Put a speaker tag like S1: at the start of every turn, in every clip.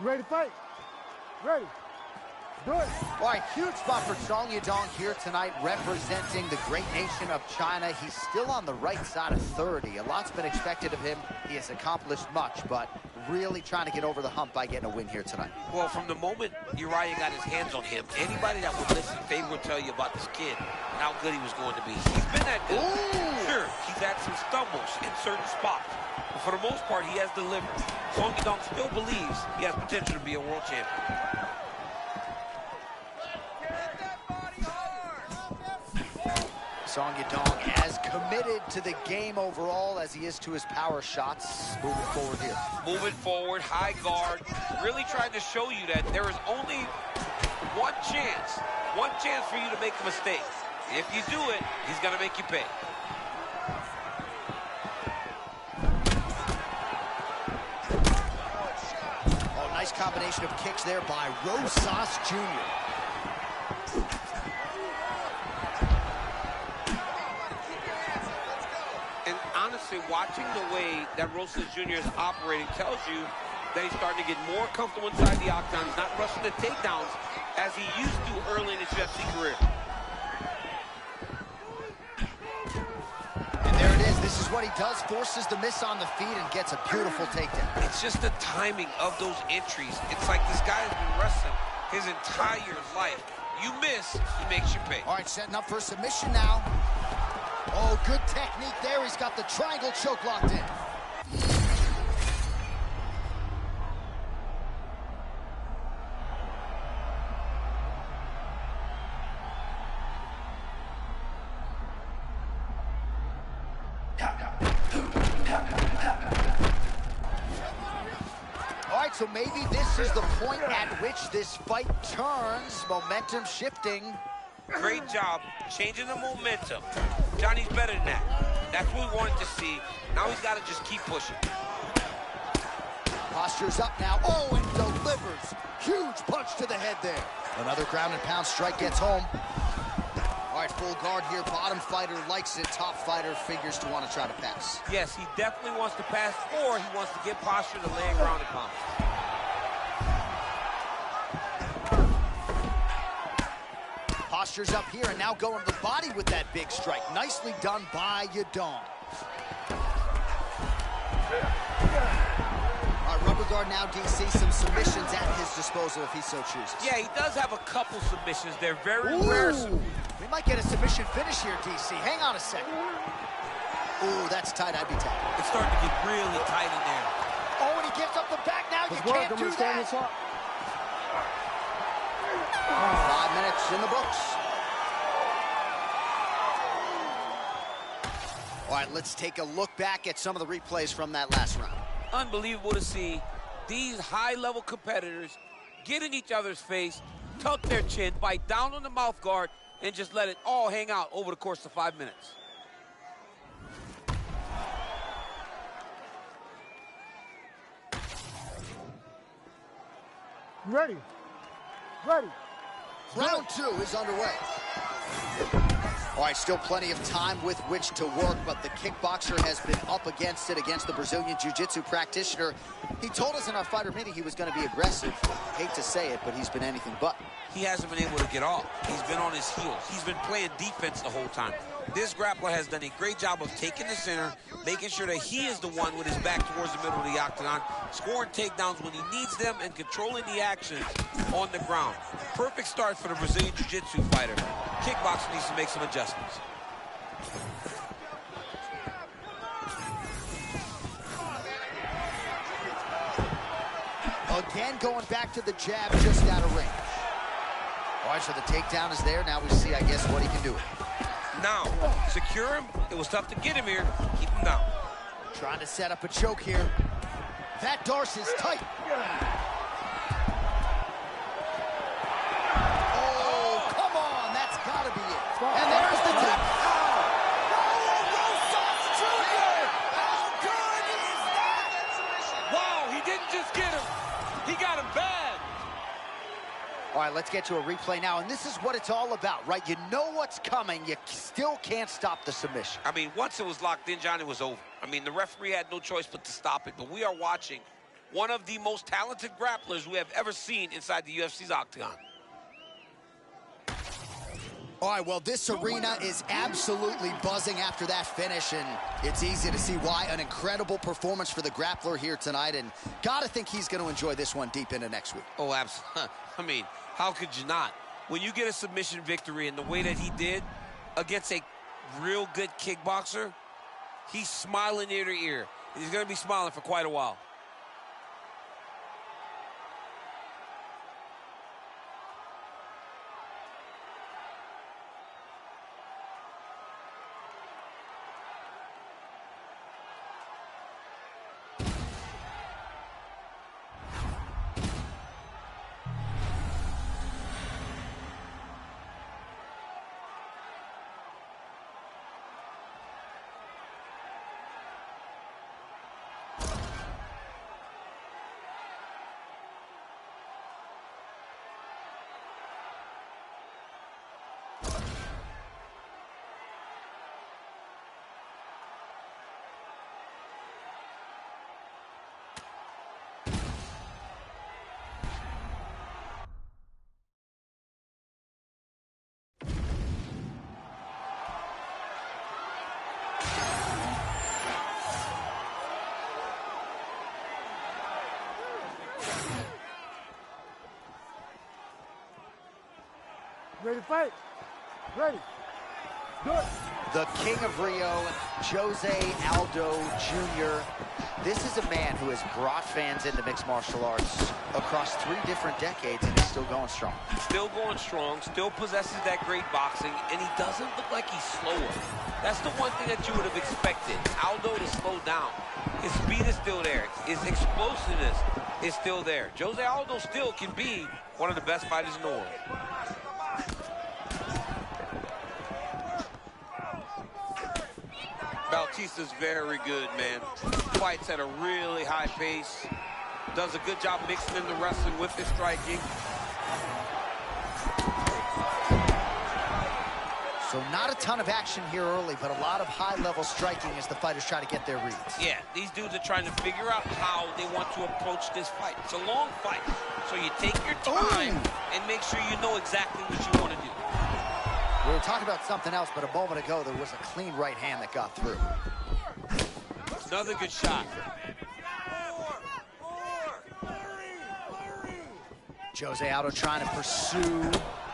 S1: You ready to fight? Ready. Do it.
S2: All right, huge spot for Song Yadong here tonight, representing the great nation of China. He's still on the right side of 30. A lot's been expected of him. He has accomplished much, but really trying to get over the hump by getting a win here tonight.
S3: Well, from the moment Uriah got his hands on him, anybody that would listen, they would tell you about this kid and how good he was going to be. He's been that good.
S2: Ooh.
S3: Sure, he's had some stumbles in certain spots, but for the most part, he has delivered. Song Yadong still believes he has potential to be a world champion.
S2: Song Yadong as committed to the game overall as he is to his power shots. Moving forward here.
S3: Moving forward, high guard, really trying to show you that there is only one chance for you to make a mistake. If you do it, he's going to make you pay.
S2: Oh, nice combination of kicks there by Rosas Jr.
S3: Honestly, watching the way that Rosas Jr. is operating tells you that he's starting to get more comfortable inside the octagon. He's not rushing the takedowns as he used to early in his UFC career.
S2: And there it is. This is what he does. Forces the miss on the feet and gets a beautiful takedown.
S3: It's just the timing of those entries. It's like this guy has been wrestling his entire life. You miss, he makes you pay.
S2: All right, setting up for submission now. Oh, good technique there. He's got the triangle choke locked in. All right, so maybe this is the point at which this fight turns. Momentum shifting.
S3: Great job changing the momentum. Johnny's better than that. That's what we wanted to see. Now he's got to just keep pushing.
S2: Posture's up now. Oh, and delivers. Huge punch to the head there. Another ground and pound strike gets home. All right, full guard here. Bottom fighter likes it. Top fighter figures to want to try to pass.
S3: Yes, he definitely wants to pass, or he wants to get posture to land ground and pound.
S2: Posture's up here, and now going to the body with that big strike. Nicely done by Yadong. All right, rubber guard now, DC. Some submissions at his disposal if he so chooses.
S3: Yeah, he does have a couple submissions. They're very rare.
S2: We might get a submission finish here, DC. Hang on a second. Ooh, that's tight. I'd be tight.
S3: It's starting to get really tight in there.
S2: Oh, and he gives up the back now. You can't do that. 5 minutes in the books. All right, let's take a look back at some of the replays from that last round.
S3: Unbelievable to see these high-level competitors get in each other's face, tuck their chin, bite down on the mouth guard, and just let it all hang out over the course of 5 minutes.
S1: Ready. Ready.
S2: Round 2 is underway. All right, still plenty of time with which to work, but the kickboxer has been up against it against the Brazilian Jiu-Jitsu practitioner. He told us in our fighter meeting he was going to be aggressive. Hate to say it, but he's been anything but.
S3: He hasn't been able to get off. He's been on his heels. He's been playing defense the whole time. This grappler has done a great job of taking the center, making sure that he is the one with his back towards the middle of the octagon, scoring takedowns when he needs them, and controlling the action on the ground. Perfect start for the Brazilian Jiu-Jitsu fighter. Kickboxer needs to make some adjustments.
S2: Again, going back to the jab just out of range. All right, so the takedown is there. Now we see, I guess, what he can do.
S3: Now, secure him. It was tough to get him here. Keep him down.
S2: Trying to set up a choke here. That Darce is tight. Oh, come on. That's got to be it. And there's the tap. Oh, Rosas Jr. How good is that?
S3: Wow, he didn't just get him. He got him bad.
S2: All right, let's get to a replay now, and this is what it's all about, right? You know what's coming. You still can't stop the submission.
S3: I mean, once it was locked in, John, it was over. I mean, the referee had no choice but to stop it, but we are watching one of the most talented grapplers we have ever seen inside the UFC's octagon.
S2: All right, well, this arena is absolutely buzzing after that finish, and it's easy to see why. An incredible performance for the grappler here tonight, and gotta think he's going to enjoy this one deep into next week.
S3: Oh, absolutely. I mean, how could you not? When you get a submission victory in the way that he did against a real good kickboxer, he's smiling ear to ear. He's going to be smiling for quite a while.
S1: Ready to fight? Ready. Do it.
S2: The King of Rio, Jose Aldo Jr. This is a man who has brought fans into mixed martial arts across 3 different decades and is still going strong.
S3: Still going strong, still possesses that great boxing, and he doesn't look like he's slower. That's the one thing that you would have expected, Aldo to slow down. His speed is still there. His explosiveness is still there. Jose Aldo still can be one of the best fighters in the world. Bautista's very good, man. Fights at a really high pace. Does a good job mixing in the wrestling with his striking.
S2: So not a ton of action here early, but a lot of high-level striking as the fighters try to get their reads.
S3: Yeah, these dudes are trying to figure out how they want to approach this fight. It's a long fight, so you take your time and make sure you know exactly what you want to do.
S2: We were talking about something else, but a moment ago, there was a clean right hand that got through.
S3: Another good shot.
S2: Jose Aldo trying to pursue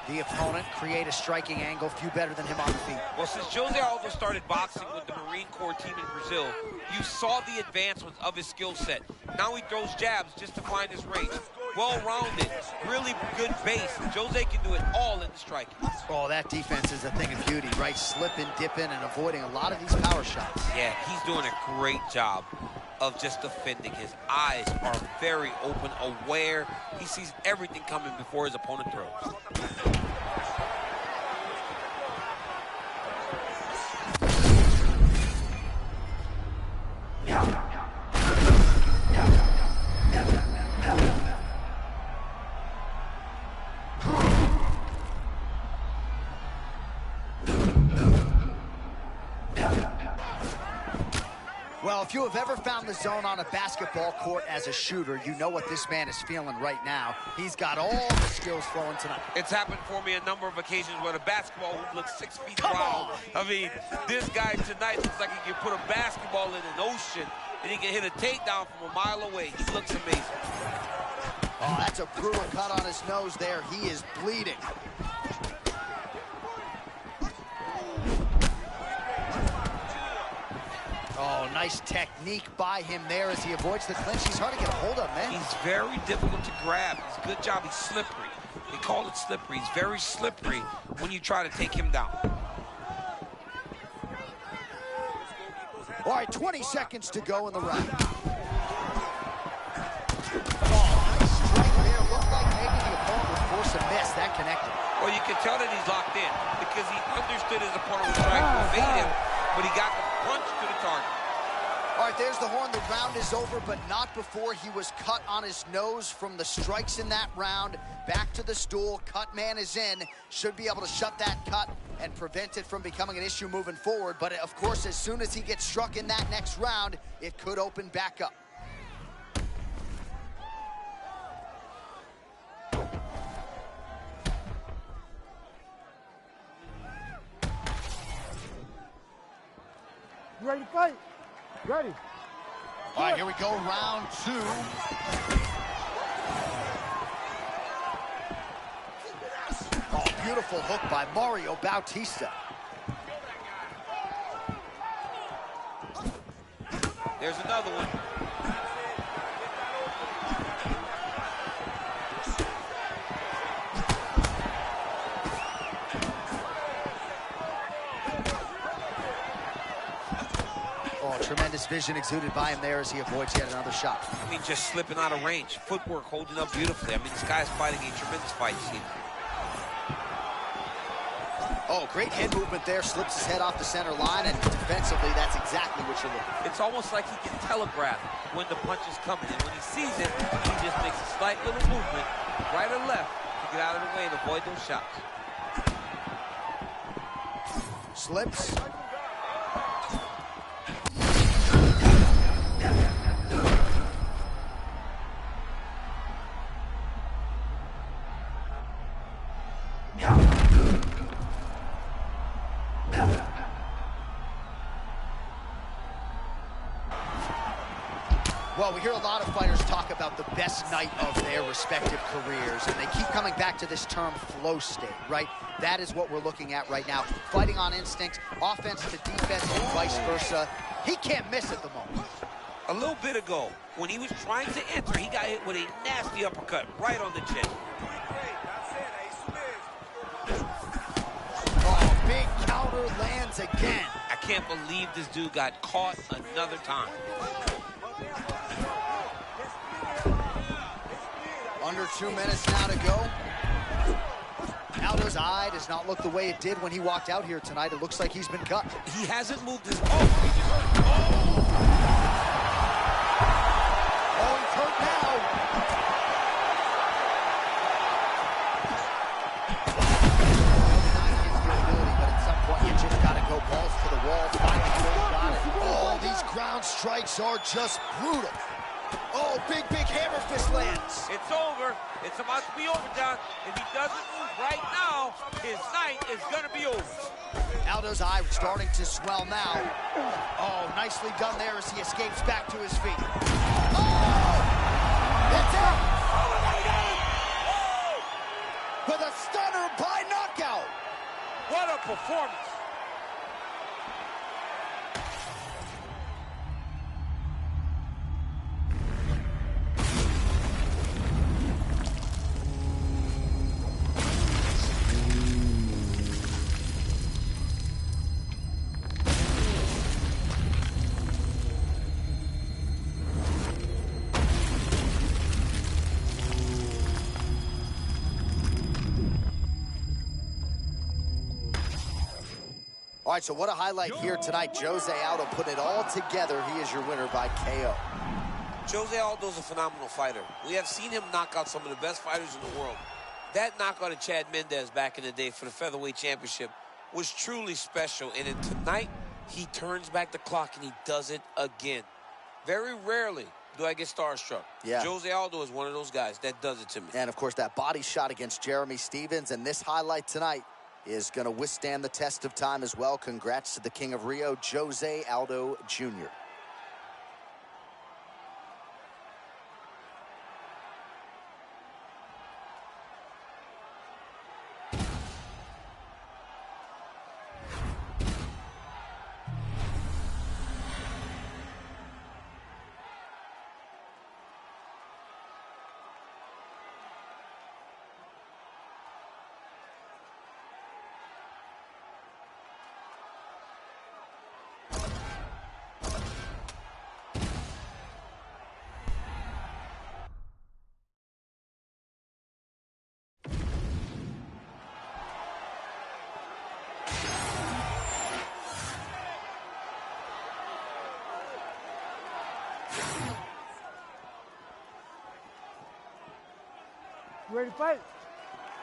S2: the opponent, create a striking angle, few better than him on the feet.
S3: Well, since Jose Aldo started boxing with the Marine Corps team in Brazil, you saw the advancements of his skill set. Now he throws jabs just to find his range. Well-rounded, really good base. Jose can do it all in the striking.
S2: Oh, that defense is a thing of beauty, right? Slipping, dipping, and avoiding a lot of these power shots.
S3: Yeah, he's doing a great job of just defending. His eyes are very open, aware. He sees everything coming before his opponent throws.
S2: Well, if you have ever found the zone on a basketball court as a shooter, you know what this man is feeling right now. He's got all the skills flowing tonight.
S3: It's happened for me a number of occasions where the basketball hoop looks 6 feet long. I mean, this guy tonight looks like he can put a basketball in an ocean and he can hit a takedown from a mile away. He looks amazing.
S2: Oh, that's a brutal cut on his nose there. He is bleeding. Oh, nice technique by him there as he avoids the clinch. He's hard to get a hold of, man.
S3: He's very difficult to grab. It's a good job. He's slippery. They call it slippery. He's very slippery when you try to take him down.
S2: All right, 20 seconds to go in the round. Oh, nice strike there. Looked like maybe the opponent would force a miss. That connected.
S3: Well, you can tell that he's locked in because he understood his opponent was trying to evade him, but he got the punch to the target.
S2: All right, there's the horn. The round is over, but not before he was cut on his nose from the strikes in that round. Back to the stool. Cut man is in. Should be able to shut that cut and prevent it from becoming an issue moving forward. But, of course, as soon as he gets struck in that next round, it could open back up.
S1: Ready to fight? Ready.
S2: All right, here we go, round 2. Oh, beautiful hook by Mario Bautista.
S3: There's another one.
S2: Oh, tremendous vision exuded by him there as he avoids yet another shot.
S3: I mean, just slipping out of range. Footwork holding up beautifully. I mean, this guy's fighting a tremendous fight scene.
S2: Oh, great head movement there. Slips his head off the center line, and defensively, that's exactly what you're looking for.
S3: It's almost like he can telegraph when the punch is coming. And when he sees it, he just makes a slight little movement, right or left, to get out of the way and avoid those shots.
S2: Slips. Well, we hear a lot of fighters talk about the best night of their respective careers, and they keep coming back to this term flow state, right? That is what we're looking at right now. Fighting on instinct, offense to defense, and vice versa. He can't miss at the moment.
S3: A little bit ago, when he was trying to enter, he got hit with a nasty uppercut right on the chin.
S2: Oh, big counter lands again.
S3: I can't believe this dude got caught another time.
S2: Under 2 minutes now to go. Aldo's eye does not look the way it did when he walked out here tonight. It looks like he's been cut.
S3: He hasn't moved his...
S2: Oh, he's hurt now. But at some point, you just got to go balls to the wall. Oh, these ground strikes are just brutal. Oh, big hammer fist lands.
S3: It's over. It's about to be over, John. If he doesn't move right now, his night is going to be over.
S2: Aldo's eye starting to swell now. Oh, nicely done there as he escapes back to his feet. Oh! It's out! With a stunner by knockout.
S3: What a performance.
S2: All right, so what a highlight here tonight. Jose Aldo putting it all together. He is your winner by KO.
S3: Jose Aldo's a phenomenal fighter. We have seen him knock out some of the best fighters in the world. That knockout of Chad Mendez back in the day for the featherweight championship was truly special. And then tonight, he turns back the clock and he does it again. Very rarely do I get starstruck.
S2: Yeah.
S3: Jose Aldo is one of those guys that does it to me.
S2: And, of course, that body shot against Jeremy Stephens. And this highlight tonight is going to withstand the test of time as well. Congrats to the King of Rio, Jose Aldo Jr.
S1: You ready to fight?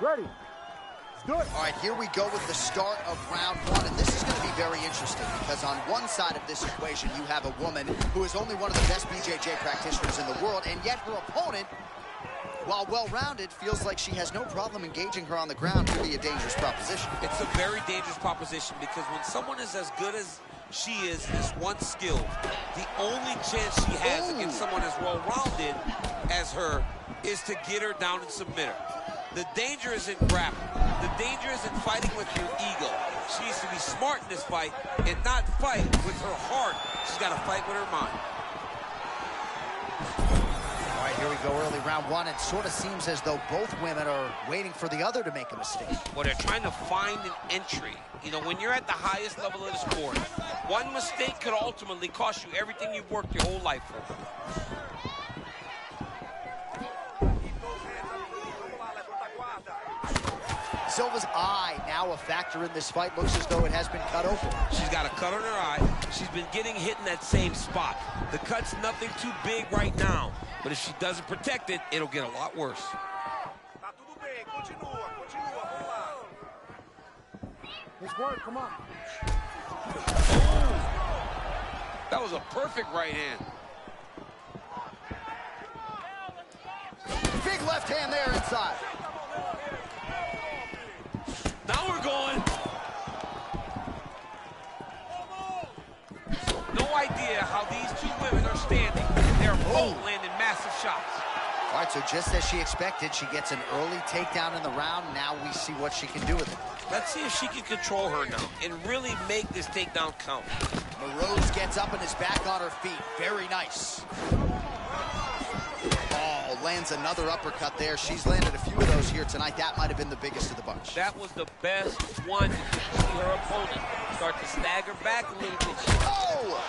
S1: Ready. Let's do it.
S2: All right, here we go with the start of round 1, and this is going to be very interesting because on one side of this equation, you have a woman who is only one of the best BJJ practitioners in the world, and yet her opponent, while well-rounded, feels like she has no problem engaging her on the ground. Could be a dangerous proposition.
S3: It's a very dangerous proposition because when someone is as good as she is this one skilled. The only chance she has against someone as well-rounded as her is to get her down and submit her. The danger is in grappling. The danger is in fighting with your ego. She needs to be smart in this fight and not fight with her heart. She's got to fight with her mind.
S2: All right, here we go, early round one. It sort of seems as though both women are waiting for the other to make a mistake.
S3: Well, they're trying to find an entry. You know, when you're at the highest level of the sport, one mistake could ultimately cost you everything you've worked your whole life for.
S2: Silva's eye now a factor in this fight. Looks as though it has been cut open.
S3: She's got a cut on her eye. She's been getting hit in that same spot. The cut's nothing too big right now, but if she doesn't protect it, it'll get a lot worse.
S1: Let's work, come on.
S3: That was a perfect right hand.
S2: Big left hand there inside.
S3: Now we're going. No idea how these two women are standing. They're both landing massive shots.
S2: All right, so just as she expected, she gets an early takedown in the round. Now we see what she can do with it.
S3: Let's see if she can control her now and really make this takedown count.
S2: Moroz gets up and is back on her feet. Very nice. Oh, lands another uppercut there. She's landed a few of those here tonight. That might have been the biggest of the bunch.
S3: That was the best one to see her opponent start to stagger back a little bit.
S2: Oh!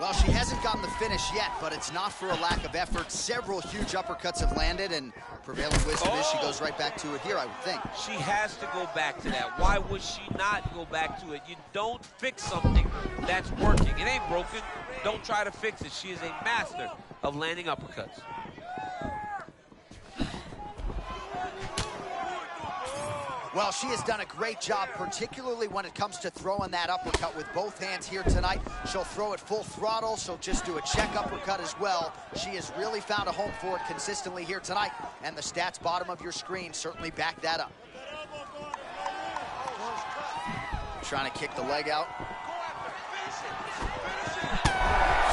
S2: Well, she hasn't gotten the finish yet, but it's not for a lack of effort. Several huge uppercuts have landed, and prevailing wisdom is she goes right back to it here, I would think.
S3: She has to go back to that. Why would she not go back to it? You don't fix something that's working. It ain't broken. Don't try to fix it. She is a master of landing uppercuts.
S2: Well, she has done a great job, particularly when it comes to throwing that uppercut with both hands here tonight. She'll throw it full throttle. She'll just do a check uppercut as well. She has really found a home for it consistently here tonight, and the stats bottom of your screen certainly back that up. Trying to kick the leg out.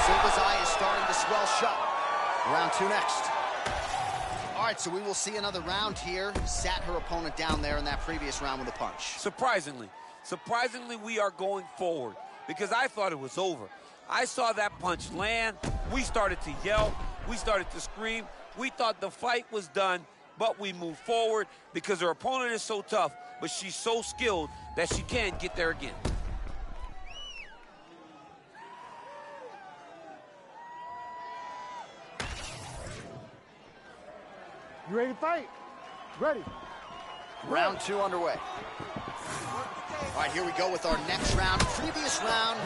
S2: Silva's eye is starting to swell shut. Round two next. All right, so we will see another round here. Sat her opponent down there in that previous round with a punch.
S3: Surprisingly, we are going forward because I thought it was over. I saw that punch land. We started to yell. We started to scream. We thought the fight was done, but we moved forward because her opponent is so tough, but she's so skilled that she can get there again.
S1: You ready to fight? Ready.
S2: Round two underway. All right, here we go with our next round. Previous round.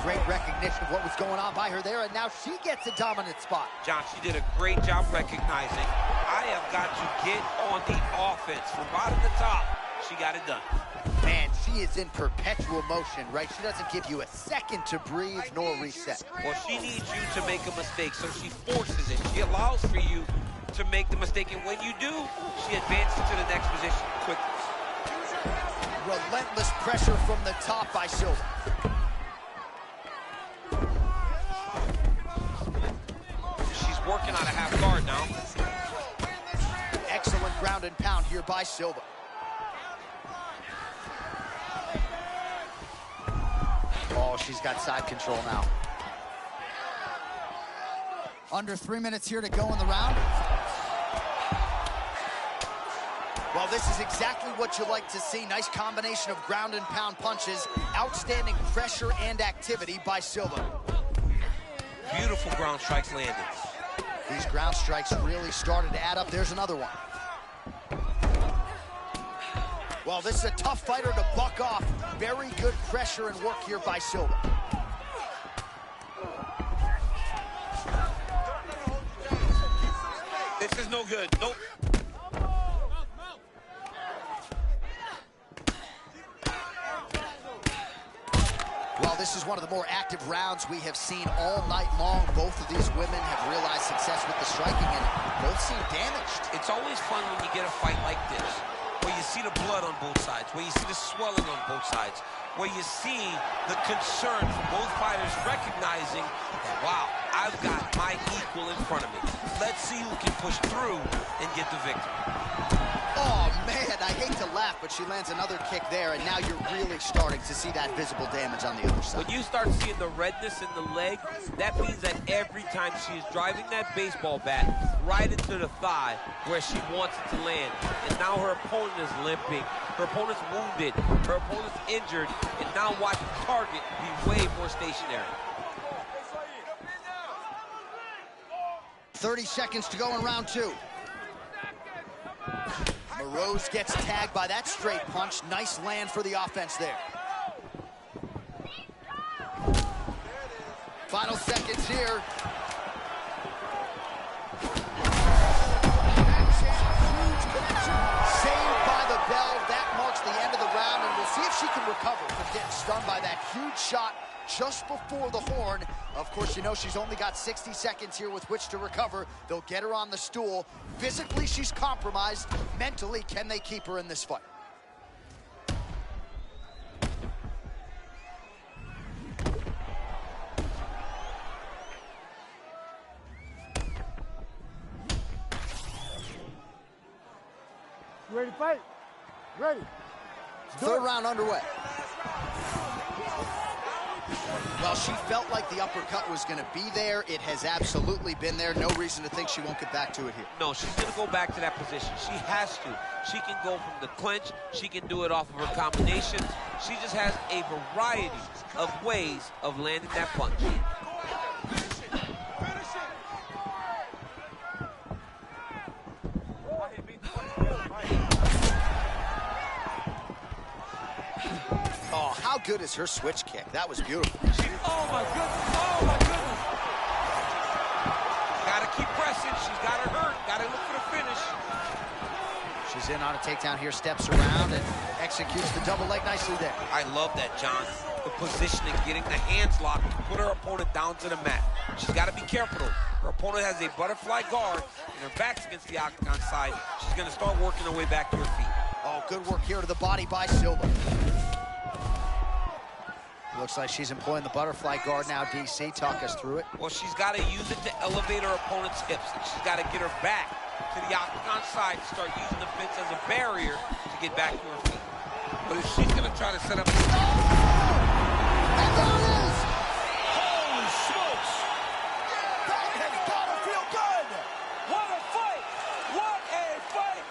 S2: Great recognition of what was going on by her there, and now she gets a dominant spot.
S3: John, she did a great job recognizing, I have got to get on the offense. From bottom to top, she got it done.
S2: Man, she is in perpetual motion, right? She doesn't give you a second to breathe nor reset.
S3: Well, she needs you to make a mistake, so she forces it. She allows for you to make the mistake, and when you do, she advances to the next position quickly.
S2: Relentless pressure from the top by Silva.
S3: Working on a half guard now.
S2: Excellent ground and pound here by Silva. Oh, she's got side control now. Under 3 minutes here to go in the round. Well, this is exactly what you like to see. Nice combination of ground and pound punches. Outstanding pressure and activity by Silva.
S3: Beautiful ground strikes landed.
S2: These ground strikes really started to add up. There's another one. Well, this is a tough fighter to buck off. Very good pressure and work here by Silva.
S3: no good. Nope.
S2: Well, this is one of the more active rounds we have seen all night long. Both of these women have realized success with the striking, and both seem damaged.
S3: It's always fun when you get a fight like this, where you see the blood on both sides, where you see the swelling on both sides, where you see the concern from both fighters recognizing that, wow, I've got my equal in front of me. Let's see who can push through and get the victory.
S2: Oh, man, I hate to laugh, but she lands another kick there, and now you're really starting to see that visible damage on the other side.
S4: When you start seeing the redness in the leg, that means that every time she is driving that baseball bat right into the thigh where she wants it to land, and now her opponent is limping, her opponent's wounded, her opponent's injured, and now watch the target be way more stationary.
S2: 30 seconds to go in round two. Rose gets tagged by that straight punch. Nice land for the offense there. Final seconds here. Saved by the bell. That marks the end of the round, and we'll see if she can recover from getting stunned by that huge shot just before the horn. Of course, you know she's only got 60 seconds here with which to recover. They'll get her on the stool. Physically, she's compromised. Mentally, can they keep her in this fight?
S1: You ready to fight? Ready.
S2: Third round underway. Well, she felt like the uppercut was going to be there. It has absolutely been there. No reason to think she won't get back to it here.
S4: No, she's going to go back to that position. She has to. She can go from the clinch. She can do it off of her combinations. She just has a variety of ways of landing that punch.
S2: Oh, how good is her switch kick? That was beautiful.
S4: Oh, my goodness. Oh, my goodness. Got to keep pressing. She's got her hurt. Got to look for the finish.
S2: She's in on a takedown here, steps around, and executes the double leg nicely there.
S3: I love that, John. The positioning, getting the hands locked to put her opponent down to the mat. She's got to be careful, though. Her opponent has a butterfly guard, and her back's against the octagon side. She's going to start working her way back to her feet.
S2: Oh, good work here to the body by Silva. Looks like she's employing the butterfly guard now, DC. Talk us through it.
S3: Well, she's got to use it to elevate her opponent's hips. She's got to get her back to the octagon side and start using the fence as a barrier to get back to her feet. But if she's going to try to set up...
S2: And there it is!
S4: Holy smokes!
S2: That has got to feel good!
S4: What a fight! What a fight!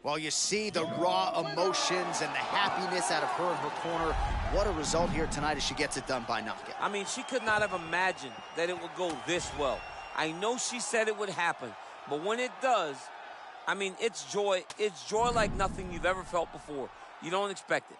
S2: Well, you see the raw emotions and the happiness out of her in her corner. What a result here tonight as she gets it done by knockout.
S4: I mean, she could not have imagined that it would go this well. I know she said it would happen, but when it does, I mean, it's joy. It's joy like nothing you've ever felt before. You don't expect it.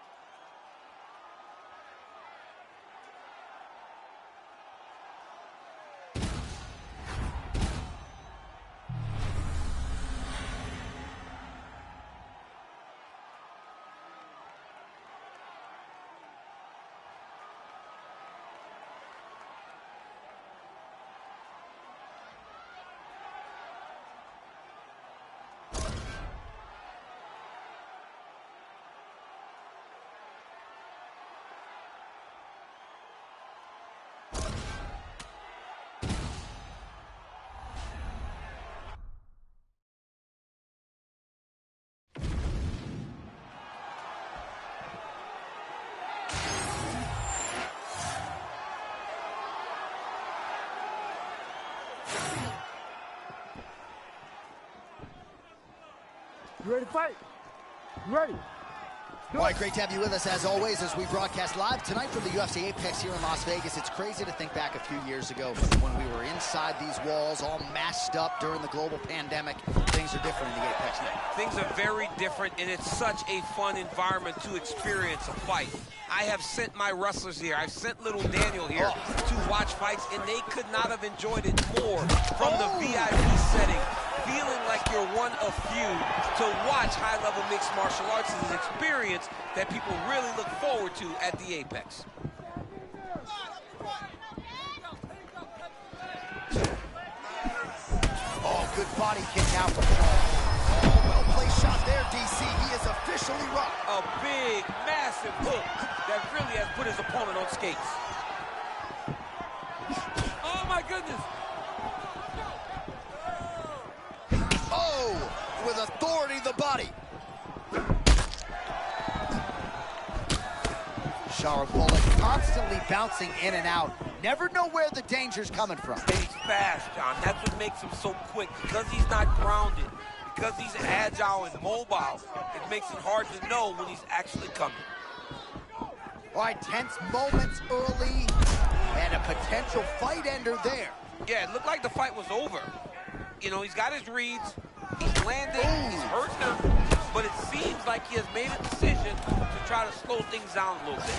S1: You ready to fight? You ready?
S2: All right, great to have you with us as always as we broadcast live tonight from the UFC Apex here in Las Vegas. It's crazy to think back a few years ago when we were inside these walls, all masked up during the global pandemic. Things are different in the Apex now.
S3: Things are very different, and it's such a fun environment to experience a fight. I have sent my wrestlers here. I've sent little Daniel here to watch fights, and they could not have enjoyed it more from the VIP setting. Feeling like you're one of few to watch high-level mixed martial arts is an experience that people really look forward to at the Apex.
S2: Oh, good body kick out from Charles. Oh, well-placed shot there, DC. He is officially rocked.
S3: A big, massive hook that really has put his opponent on skates. Oh, my goodness.
S2: Oh, with authority, the body. Bullet constantly bouncing in and out. Never know where the danger's coming from.
S3: He's fast, John. That's what makes him so quick. Because he's not grounded, because he's agile and mobile, it makes it hard to know when he's actually coming.
S2: All right, tense moments early, and a potential fight ender there.
S3: Yeah, it looked like the fight was over. You know, he's got his reads, he's landing, he's hurting him, but it seems like he has made a decision to try to slow things down a little bit.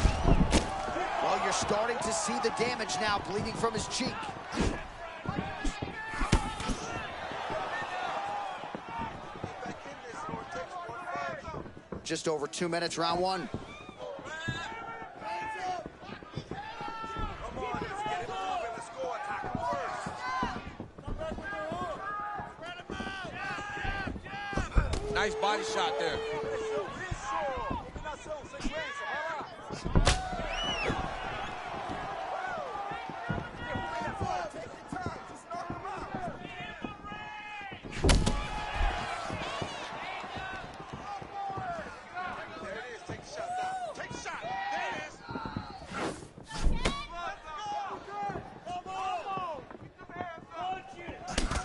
S2: Well, you're starting to see the damage now, bleeding from his cheek. Just over 2 minutes, round one.
S3: Nice body shot there.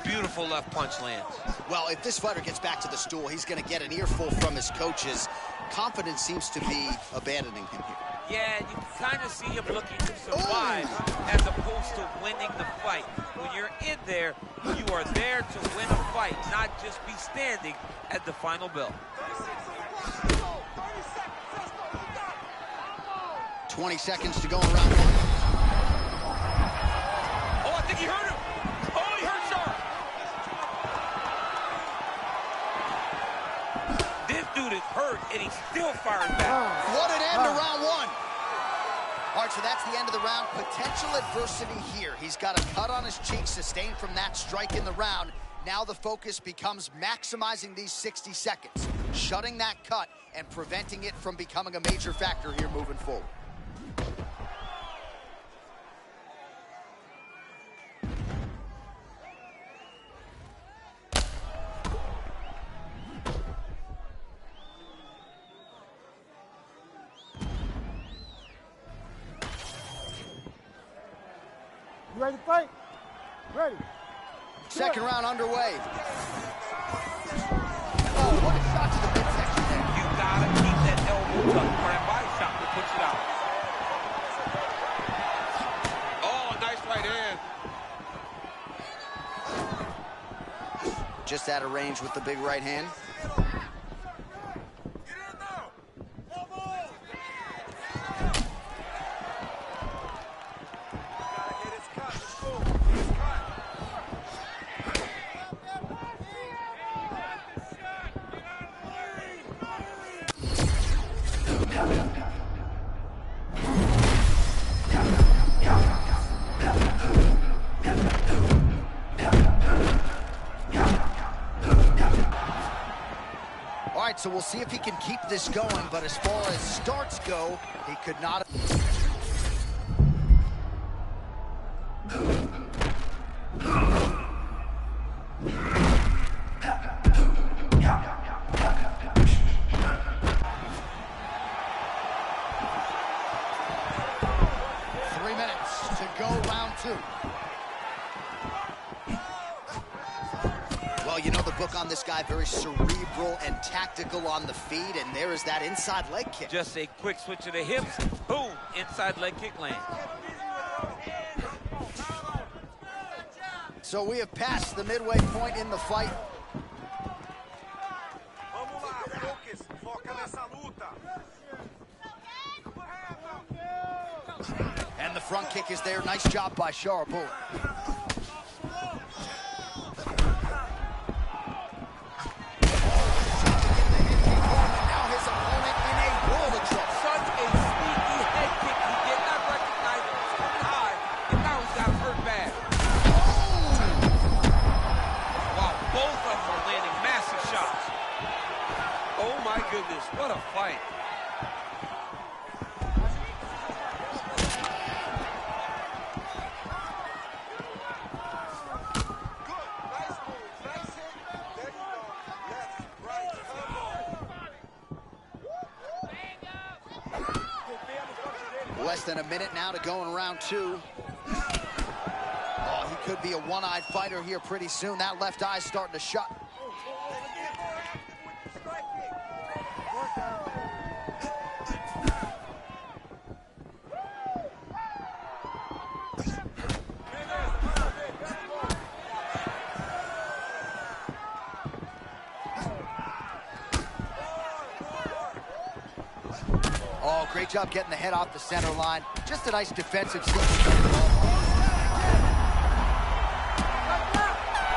S3: Beautiful left punch lands.
S2: Well, if this fighter gets back to the stool, he's going to get an earful from his coaches. Confidence seems to be abandoning him here.
S3: Yeah, you can kind of see him looking to survive as opposed to winning the fight. When you're in there, you are there to win a fight, not just be standing at the final bell.
S2: 20 seconds to go in round one.
S3: Oh, I think he hurt him. Oh, he hurt Sharp. This dude is hurt, and he's still firing back.
S2: What an end to round one. All right, so that's the end of the round. Potential adversity here. He's got a cut on his cheek sustained from that strike in the round. Now the focus becomes maximizing these 60 seconds, shutting that cut and preventing it from becoming a major factor here moving forward.
S1: You ready to fight? Ready.
S2: Second round underway. Oh, what a shot to the midsection there.
S3: You gotta keep that elbow tucked for that body shot that puts it out. Oh, nice right hand.
S2: Just out of range with the big right hand. All right, so we'll see if he can keep this going, but as far as starts go, he could not. 3 minutes to go, round two. Well, Well, you know the book on this guy, very cerebral and tactical on the feet, and there is that inside leg kick.
S4: Just a quick switch of the hips, boom, inside leg kick land.
S2: So we have passed the midway point in the fight. And the front kick is there. Nice job by Sharapova.
S4: What a fight.
S2: Less than a minute now to go in round two. Oh, he could be a one-eyed fighter here pretty soon. That left eye's starting to shut. Oh, great job getting the head off the center line. Just a nice defensive sequence.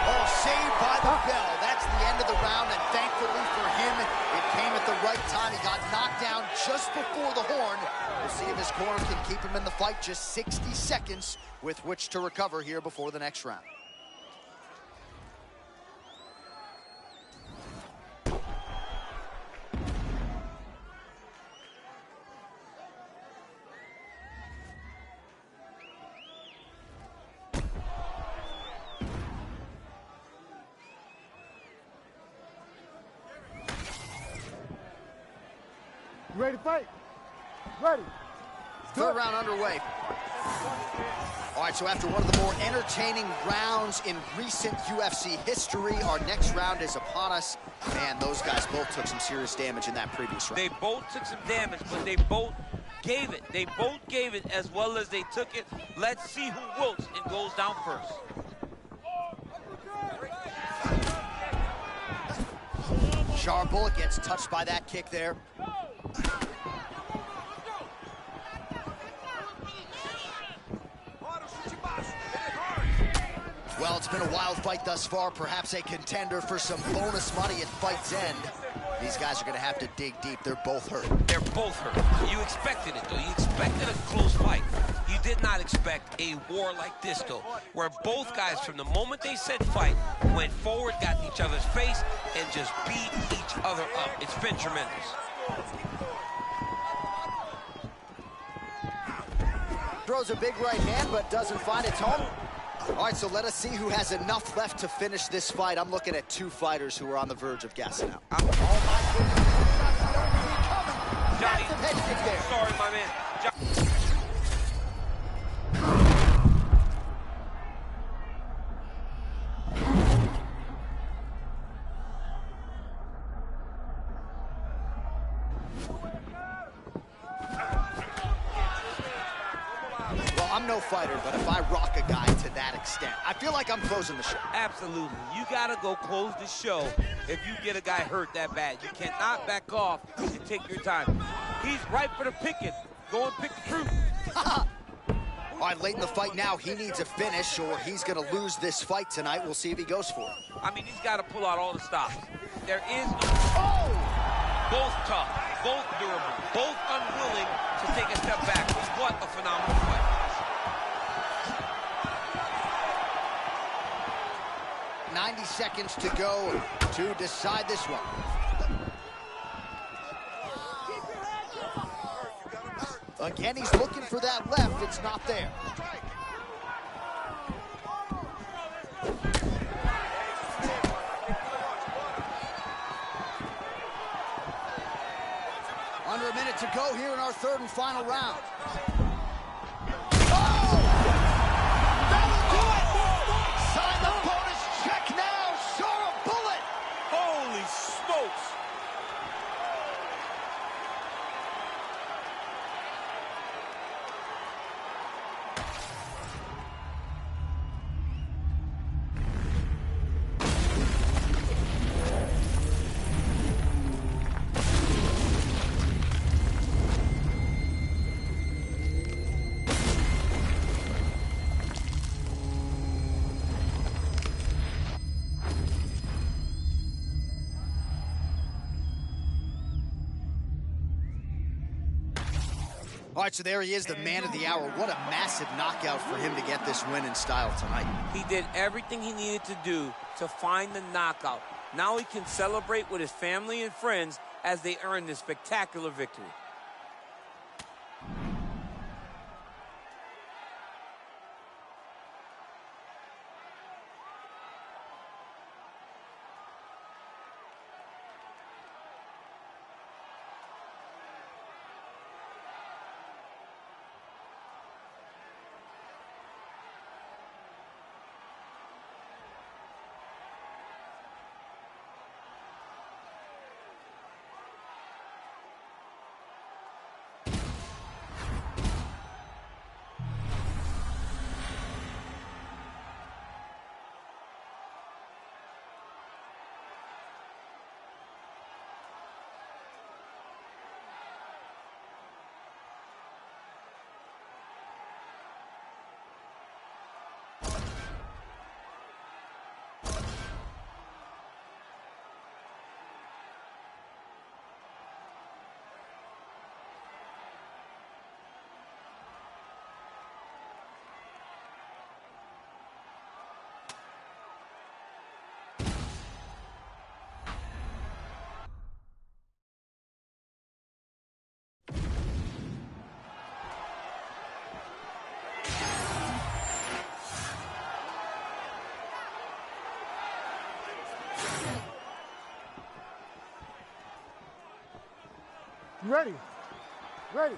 S2: Oh, saved by the bell. That's the end of the round, and thankfully for him, it came at the right time. He got knocked down just before the horn. We'll see if his corner can keep him in the fight. Just 60 seconds with which to recover here before the next round.
S1: You ready to fight? Ready.
S2: Third round underway. All right, so after one of the more entertaining rounds in recent UFC history, our next round is upon us. Man, those guys both took some serious damage in that previous round.
S4: They both took some damage, but they both gave it. They both gave it as well as they took it. Let's see who wilts and goes down first.
S2: Sharapova gets touched by that kick there. Well, it's been a wild fight thus far, perhaps a contender for some bonus money at fight's end. These guys are going to have to dig deep. They're both hurt.
S4: They're both hurt. You expected it, though. You expected a close fight. You did not expect a war like this, though, where both guys, from the moment they said fight, went forward, got in each other's face, and just beat each other up. It's been tremendous.
S2: Throws a big right hand, but doesn't find its home. All right, so let us see who has enough left to finish this fight. I'm looking at two fighters who are on the verge of gassing out.
S4: Oh, my goodness. Johnny,
S2: head kick there.
S4: Sorry, my man.
S2: I'm no fighter, but if I rock a guy to that extent, I feel like I'm closing the show.
S4: Absolutely. You got to go close the show if you get a guy hurt that bad. You cannot back off and take your time. He's ripe for the picking. Go and pick the fruit.
S2: All right, late in the fight now, he needs a finish or he's going to lose this fight tonight. We'll see if he goes for it.
S4: I mean, he's got to pull out all the stops. There is no... Both tough, both durable, both unwilling to take a step back. What a phenomenal fight.
S2: .90 seconds to go to decide this one. Again, he's looking for that left. It's not there. Under a minute to go here in our third and final round. Oh! That'll do it! Sign the bonus check now, Sharapova! All right, so there he is, the man of the hour. What a massive knockout for him to get this win in style tonight.
S4: He did everything he needed to do to find the knockout. Now he can celebrate with his family and friends as they earn this spectacular victory.
S1: You ready? Ready.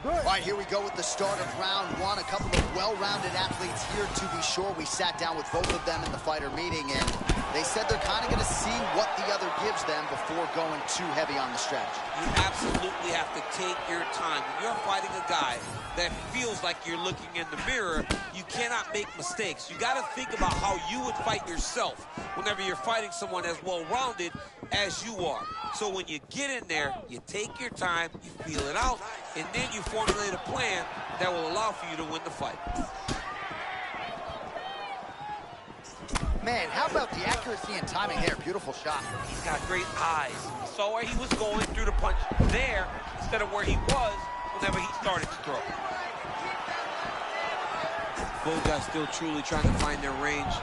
S1: Good.
S2: All right, here we go with the start of round one. A couple of well-rounded athletes here, to be sure. We sat down with both of them in the fighter meeting, and they said they're kind of going to see what the other gives them before going too heavy on the strategy.
S3: You absolutely have to take your time. When you're fighting a guy that feels like you're looking in the mirror, you cannot make mistakes. You got to think about how you would fight yourself whenever you're fighting someone as well-rounded as you are. So when you get in there, you take your time, you feel it out, and then you formulate a plan that will allow for you to win the fight.
S2: Man, how about the accuracy and timing there? Beautiful shot.
S4: He's got great eyes. He saw where he was going, through the punch there instead of where he was whenever he started to throw.
S3: Both guys still truly trying to find their range.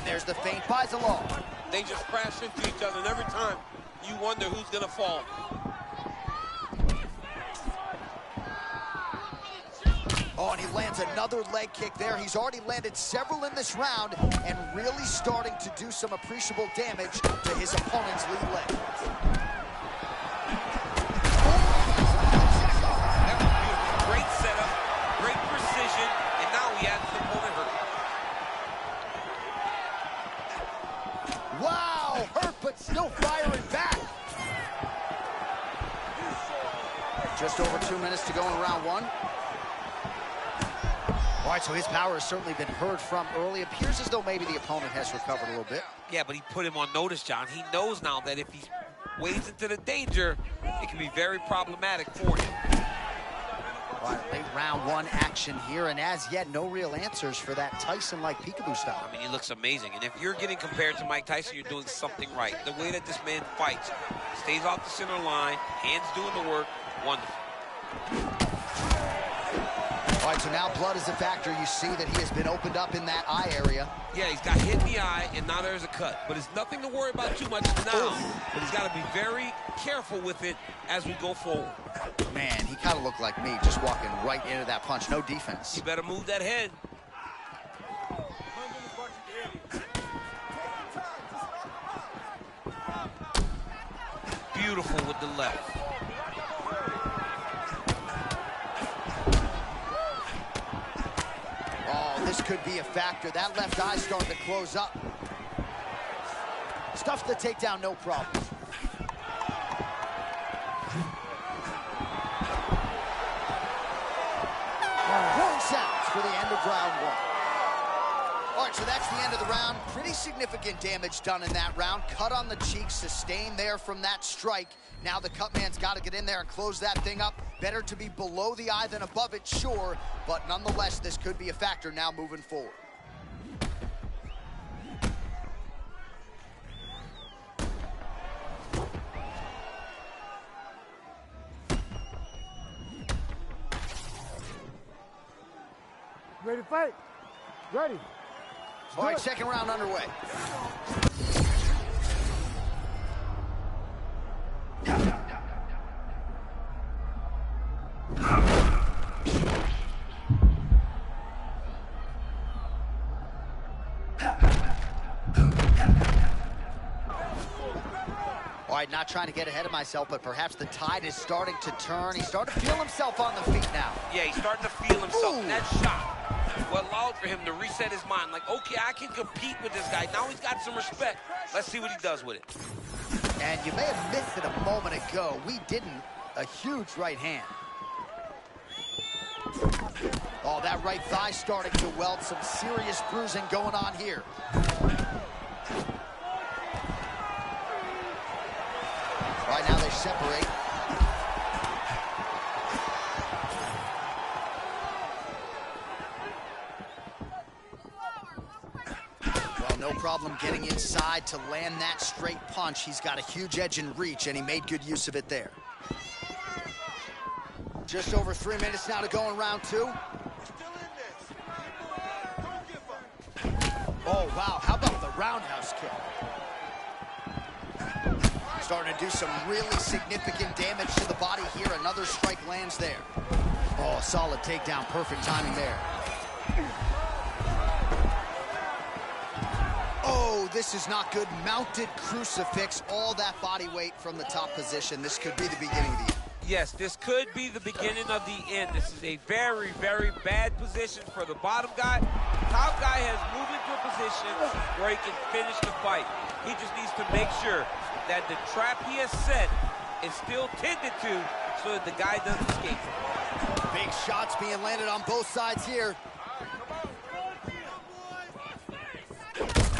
S2: There's the feint by Zalal.
S4: They just crash into each other, and every time you wonder who's going to fall.
S2: Oh, and he lands another leg kick there. He's already landed several in this round and really starting to do some appreciable damage to his opponent's lead leg.
S4: That was beautiful. Great setup, great precision, and now he has his opponent hurt.
S2: Wow, hurt but still firing back. Just over 2 minutes to go in round one. All right, so his power has certainly been heard from early. Appears as though maybe the opponent has recovered a little bit.
S4: Yeah, but he put him on notice, John. He knows now that if he wades into the danger, it can be very problematic for him.
S2: All right, late round one action here, and as yet, no real answers for that Tyson-like peekaboo style.
S4: I mean, he looks amazing. And if you're getting compared to Mike Tyson, you're doing something right. The way that this man fights, stays off the center line, hands doing the work, wonderful.
S2: All right, so now blood is a factor. You see that he has been opened up in that eye area.
S4: Yeah, he's got hit in the eye, and now there's a cut. But it's nothing to worry about too much now. But he's got to be very careful with it as we go forward.
S2: Man, he kind of looked like me, just walking right into that punch. No defense.
S4: You better move that head. Beautiful with the left.
S2: This could be a factor. That left eye starting to close up. Stuffs the takedown, no problem. Warning sounds for the end of round one. All right, so that's the end of the round. Pretty significant damage done in that round. Cut on the cheek, sustained there from that strike. Now the cut man's got to get in there and close that thing up. Better to be below the eye than above it, sure, but nonetheless, this could be a factor now moving forward.
S1: Ready to fight? Ready.
S2: All right, second round underway. All right, not trying to get ahead of myself, but perhaps the tide is starting to turn. He's starting to feel himself on the feet now.
S4: Yeah, he's starting to feel himself.
S2: Ooh.
S4: And that shot what allowed for him to reset his mind. Like, okay, I can compete with this guy. Now he's got some respect. Let's see what he does with it.
S2: And you may have missed it a moment ago. We didn't. A huge right hand. Oh, that right thigh starting to welt. Some serious bruising going on here. Right now they separate. Well, no problem getting inside to land that straight punch. He's got a huge edge and reach, and he made good use of it there. Just over 3 minutes now to go in round two. Oh, wow, how about the roundhouse kick? Starting to do some really significant damage to the body here. Another strike lands there. Oh, solid takedown, perfect timing there. Oh, this is not good. Mounted crucifix, all that body weight from the top position. This could be the beginning of the end.
S4: Yes, this could be the beginning of the end. This is a very, very bad position for the bottom guy. Top guy has moved into a position where he can finish the fight. He just needs to make sure that the trap he has set is still tended to so that the guy doesn't escape.
S2: Big shots being landed on both sides here.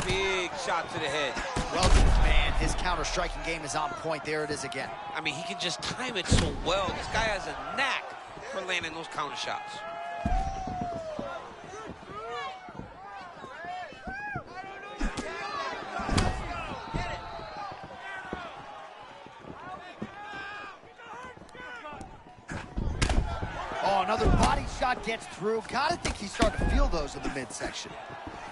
S4: Big shot to the head.
S2: Well, man, his counter-striking game is on point. There it is again.
S4: I mean, he can just time it so well. This guy has a knack for landing those counter shots.
S2: Oh, another body shot gets through. Gotta think he's starting to feel those in the midsection.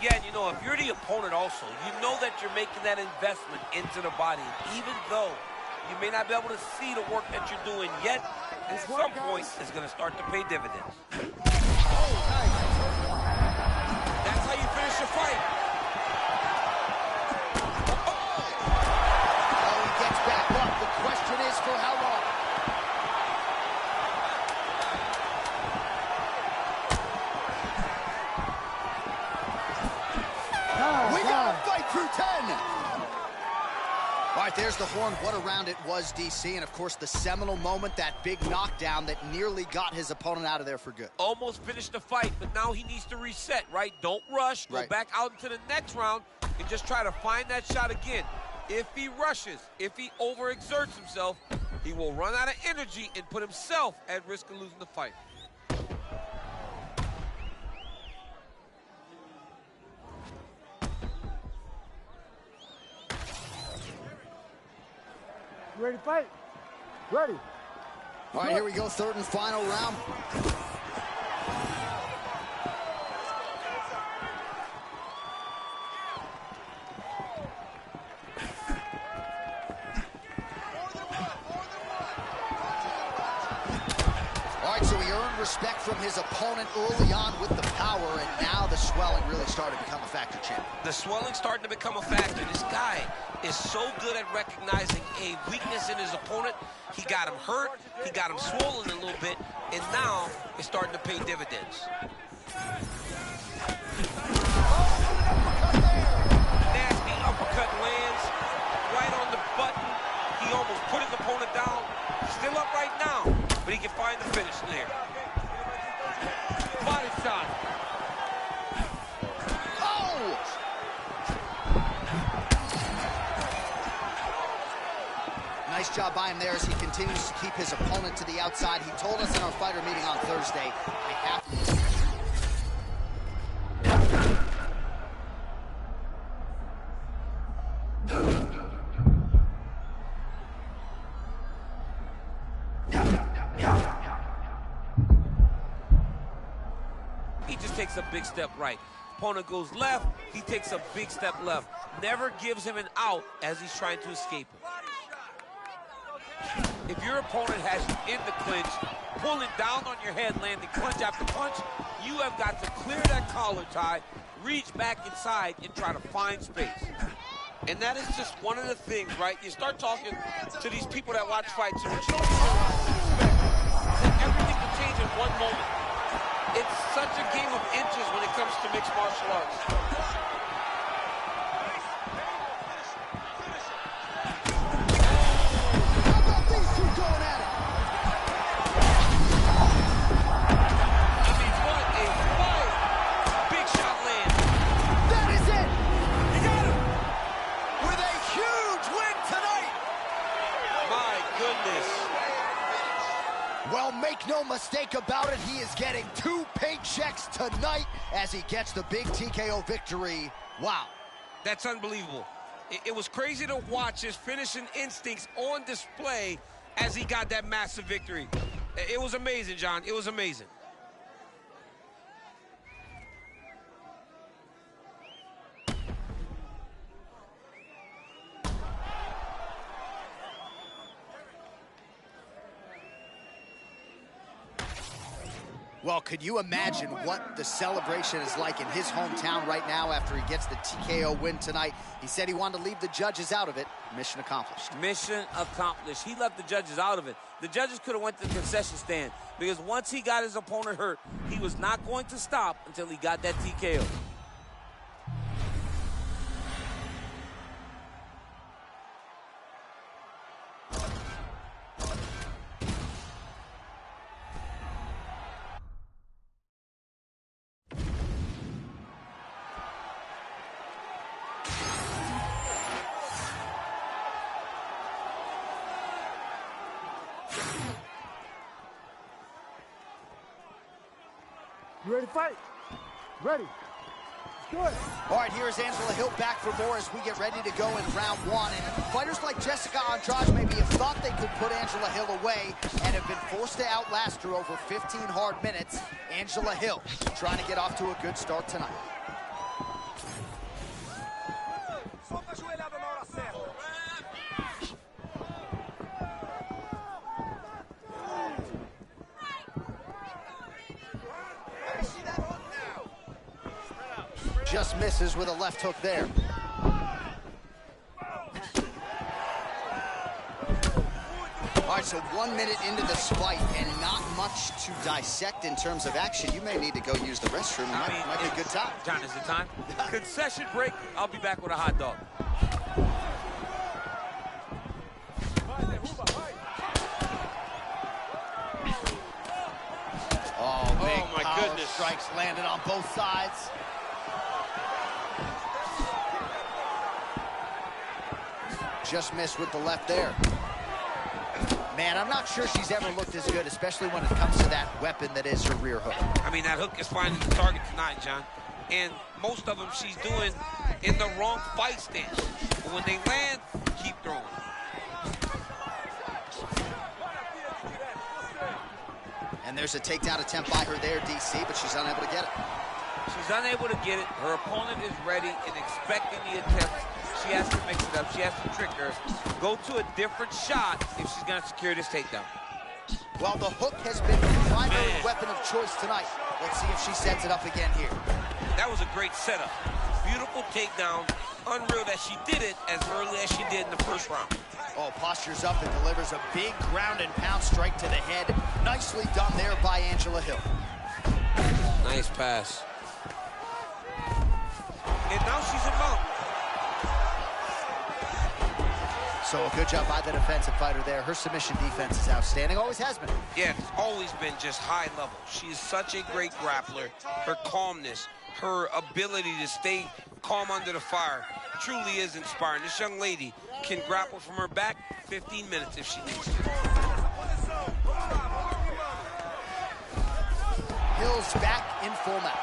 S4: Yeah, and you know, if you're the opponent also, you know that you're making that investment into the body. Even though you may not be able to see the work that you're doing yet, at some point, it's going to start to pay dividends.
S2: Oh, nice.
S4: That's how you finish your fight.
S2: Oh, he gets back up. The question is for how long? We got a fight through 10. All right, there's the horn. What a round it was, DC. And, of course, the seminal moment, that big knockdown that nearly got his opponent out of there for good.
S4: Almost finished the fight, but now he needs to reset, right? Don't rush. Go back out into the next round and just try to find that shot again. If he rushes, if he overexerts himself, he will run out of energy and put himself at risk of losing the fight.
S1: Ready to fight? Ready.
S2: All right, here we go, third and final round. All right, so he earned respect from his opponent early on with the power, and now the swelling really started to become a factor, champ.
S4: The swelling's starting to become a factor. This guy is so good at recognizing a weakness in his opponent. He got him hurt, he got him swollen a little bit, and now it's starting to pay dividends. Nasty uppercut lands right on the button. He almost put his opponent down. Still up right now, but he can find the finish there. Body shot.
S2: Oh! Nice job by him there as he continues to keep his opponent to the outside. He told us in our fighter meeting on Thursday, I have to...
S4: He just takes a big step right. Opponent goes left, he takes a big step left. Never gives him an out as he's trying to escape him. If your opponent has you in the clinch, pulling down on your head, landing punch after punch, you have got to clear that collar tie, reach back inside, and try to find space. And that is just one of the things, right? You start talking to these people that watch fights, and you don't expect that everything will change in one moment. It's such a game of inches when it comes to mixed martial arts.
S2: How about these two going at it?
S4: I mean, what a fight! Big shot lands.
S2: That is it!
S4: He got him!
S2: With a huge win tonight!
S4: My goodness.
S2: Well, make no mistake about it, he is getting 2 paychecks tonight as he gets the big TKO victory. Wow.
S3: That's unbelievable. It was crazy to watch his finishing instincts on display as he got that massive victory. It was amazing, John. It was amazing.
S2: Well, could you imagine what the celebration is like in his hometown right now after he gets the TKO win tonight? He said he wanted to leave the judges out of it. Mission accomplished.
S4: Mission accomplished. He left the judges out of it. The judges could have went to the concession stand because once he got his opponent hurt, he was not going to stop until he got that TKO.
S1: You ready to fight? Ready. Good.
S2: All right, here's Angela Hill back for more as we get ready to go in round 1. And fighters like Jessica Andrade maybe have thought they could put Angela Hill away and have been forced to outlast her over 15 hard minutes. Angela Hill trying to get off to a good start tonight. Just misses with a left hook there. All right, so 1 minute into this fight and not much to dissect in terms of action. You may need to go use the restroom. It might be a good time.
S4: John, is it time? Concession break. I'll be back with a hot dog.
S2: Oh, big
S3: my
S2: power
S3: goodness.
S2: strikes landed on both sides. Just missed with the left there. Man, I'm not sure she's ever looked as good, especially when it comes to that weapon that is her rear hook.
S3: I mean, that hook is finding the target tonight, John. And most of them she's doing in the wrong fight stance. But when they land, keep throwing.
S2: And there's a takedown attempt by her there, DC, but she's unable to get it.
S4: She's unable to get it. Her opponent is ready and expecting the attempt. She has to mix it up. She has to trick her. Go to a different shot if she's going to secure this takedown.
S2: Well, the hook has been the primary weapon of choice tonight. Let's see if she sets it up again here.
S3: That was a great setup. Beautiful takedown. Unreal that she did it as early as she did in the first round.
S2: Oh, postures up and delivers a big ground and pound strike to the head. Nicely done there by Angela Hill.
S3: Nice pass. And now she's in mount.
S2: So a good job by the defensive fighter there. Her submission defense is outstanding, always has been.
S3: Yeah, it's always been just high level. She is such a great grappler. Her calmness, her ability to stay calm under the fire, truly is inspiring. This young lady can grapple from her back 15 minutes if she needs to.
S2: Hill's back in full mount.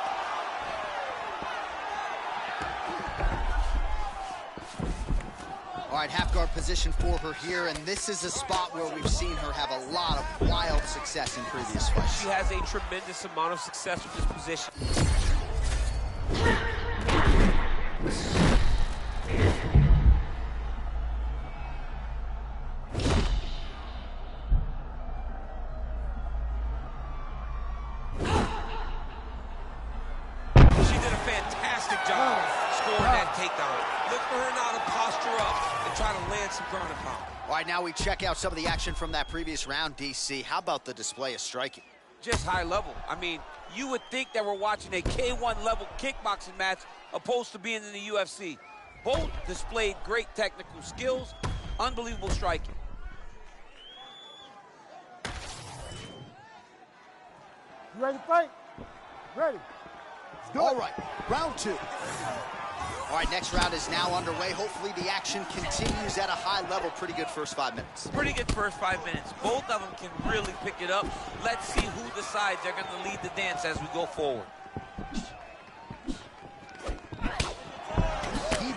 S2: All right, half guard position for her here, and this is a spot where we've seen her have a lot of wild success in previous fights.
S4: She has a tremendous amount of success with this position.
S3: She did a fantastic job scoring that takedown. Look for her now to posture up and try to land some ground and pound.
S2: All right, now we check out some of the action from that previous round, DC. How about the display of striking?
S3: Just high level. I mean, you would think that we're watching a K1 level kickboxing match opposed to being in the UFC. Both displayed great technical skills, unbelievable striking.
S1: You ready to fight? Ready.
S2: All right, round two. All right, next round is now underway. Hopefully the action continues at a high level. Pretty good first 5 minutes.
S3: Pretty good first 5 minutes. Both of them can really pick it up. Let's see who decides they're going to lead the dance as we go forward.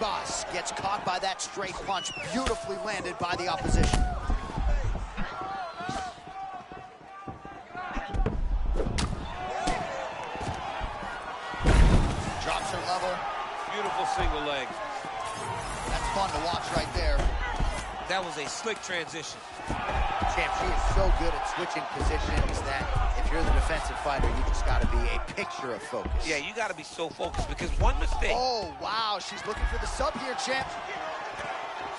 S2: Boss gets caught by that straight punch, beautifully landed by the opposition. Drops her level.
S4: Beautiful single leg.
S2: That's fun to watch right there.
S3: That was a slick transition.
S2: Champ, she is so good at switching positions that if you're the defensive fighter, you just got to be a picture of focus.
S3: Yeah, you got to be so focused because one mistake.
S2: Oh, wow. She's looking for the sub here, champ.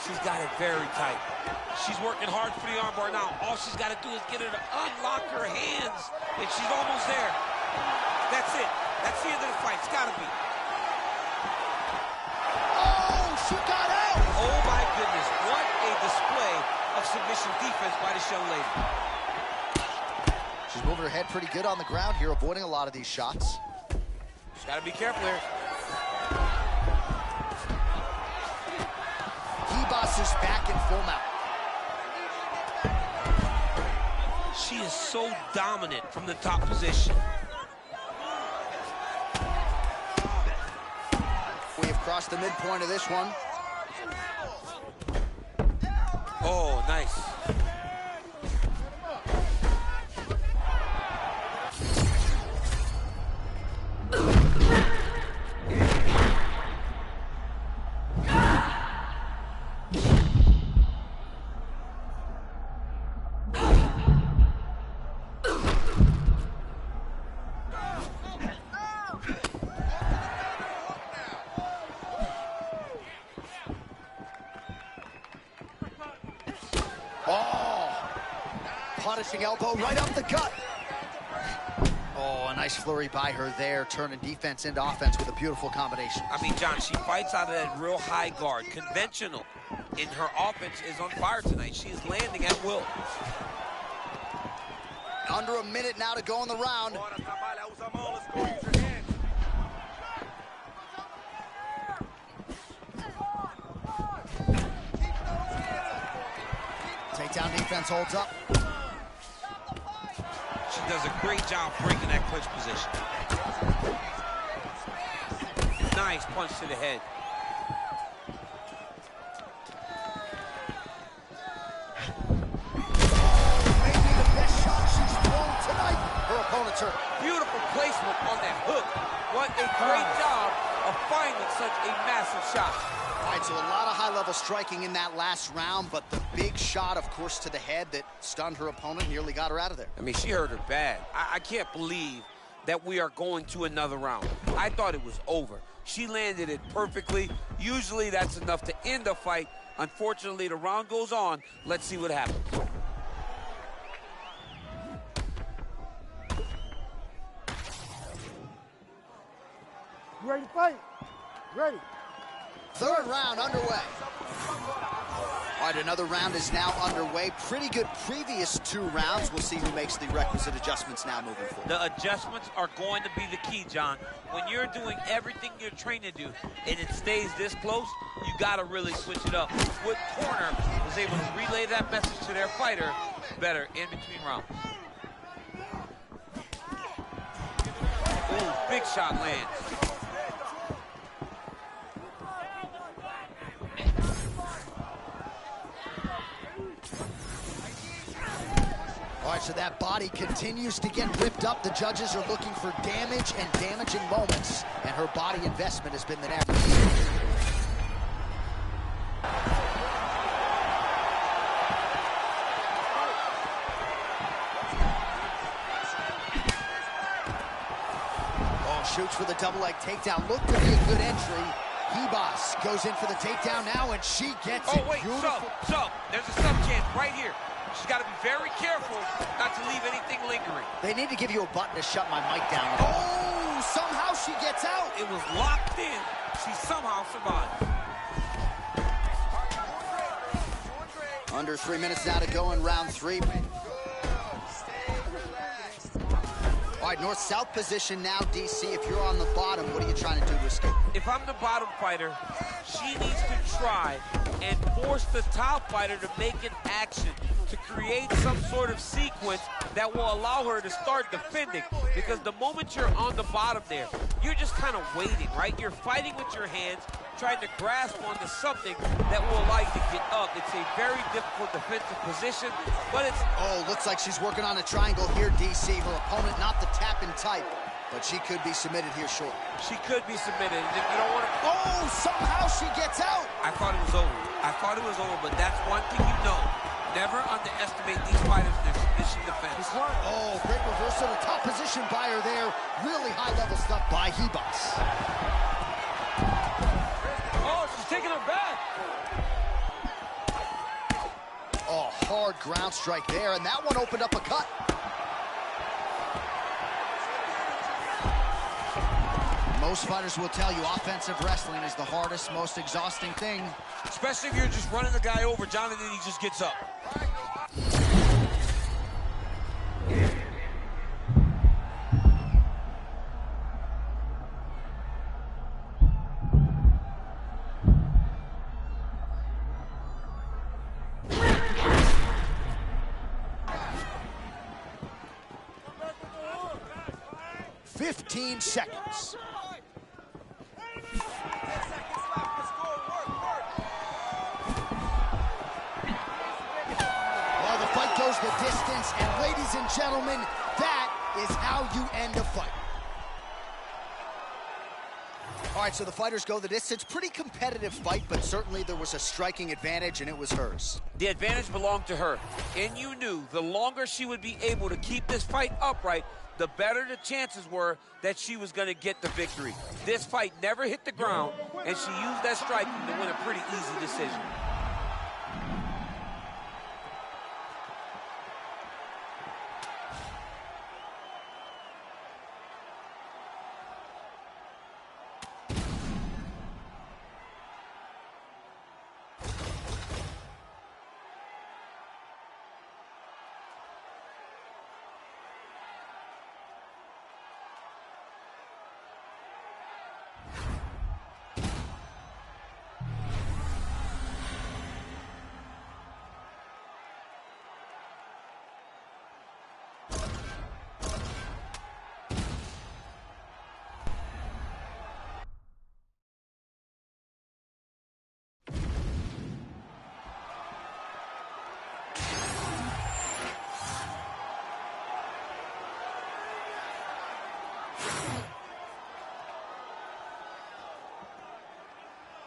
S3: She's got it very tight. She's working hard for the armbar now. All she's got to do is get her to unlock her hands, and she's almost there. That's it. That's the end of the fight. It's got to be.
S2: Oh, she got out.
S3: Oh, my goodness. What a display of submission defense by this young lady.
S2: She's moving her head pretty good on the ground here, avoiding a lot of these shots.
S3: She's got to be careful here.
S2: Boss is back in full mount.
S3: She is so dominant from the top position.
S2: We have crossed the midpoint of this one.
S3: Oh, nice.
S2: Punishing elbow right up the gut. Oh, a nice flurry by her there, turning defense into offense with a beautiful combination.
S3: I mean, John, she fights out of that real high guard, conventional, and her offense is on fire tonight. She is landing at will.
S2: Under a minute now to go in the round. Takedown defense holds up.
S3: She does a great job breaking that clinch position. Nice punch to the head.
S2: Maybe the best shot she's thrown tonight. Her opponent's hurt.
S3: Beautiful placement on that hook. What a great job of finding such a massive shot.
S2: All right, so a lot of high-level striking in that last round, but the big shot, of course, to the head that stunned her opponent, nearly got her out of there.
S3: I mean, she hurt her bad. I can't believe that we are going to another round. I thought it was over. She landed it perfectly. Usually that's enough to end a fight. Unfortunately, the round goes on. Let's see what happens.
S1: You ready to fight? Ready.
S2: Third round underway. All right, another round is now underway. Pretty good previous 2 rounds. We'll see who makes the requisite adjustments now moving forward.
S4: The adjustments are going to be the key, John. When you're doing everything you're trained to do and it stays this close, you got to really switch it up. What corner was able to relay that message to their fighter better in between rounds. Ooh, big shot lands.
S2: All right, so that body continues to get ripped up. The judges are looking for damage and damaging moments, and her body investment has been the average. Oh, shoots for the double leg takedown. Looked to be a good entry. Hebos goes in for the takedown now, and she gets it.
S4: Oh, wait, sub. There's a sub chance right here. She's got to be very careful not to leave anything lingering.
S2: They need to give you a button to shut my mic down. Oh, somehow she gets out.
S3: It was locked in. She somehow survived.
S2: Under 3 minutes now to go in round 3. All right, north-south position now, DC. If you're on the bottom, what are you trying to do to escape?
S4: If I'm the bottom fighter, she needs to try and force the top fighter to make an action, to create some sort of sequence that will allow her to start defending. Because the moment you're on the bottom there, you're just kind of waiting, right? You're fighting with your hands, trying to grasp onto something that will allow you to get up. It's a very difficult defensive position, but it's...
S2: Oh, looks like she's working on a triangle here, DC. Her opponent not the tap and type, but she could be submitted here shortly.
S4: She could be submitted. And if you don't want to...
S2: Oh, somehow she gets out.
S3: I thought it was over. But that's one thing you know. Never underestimate these fighters in their submission defense.
S2: Oh, great reversal to top position by her there. Really high-level stuff by Hebos.
S4: Oh, she's taking her back.
S2: Oh, hard ground strike there, and that one opened up a cut. Most fighters will tell you offensive wrestling is the hardest, most exhausting thing.
S3: Especially if you're just running the guy over, John, and then he just gets up.
S2: "15 seconds. Well, the fight goes the distance, and ladies and gentlemen, that is how you end a fight. All right, so the fighters go the distance. Pretty competitive fight, but certainly there was a striking advantage, and it was hers.
S4: The advantage belonged to her, and you knew the longer she would be able to keep this fight upright, the better the chances were that she was going to get the victory. This fight never hit the ground, and she used that striking to win a pretty easy decision.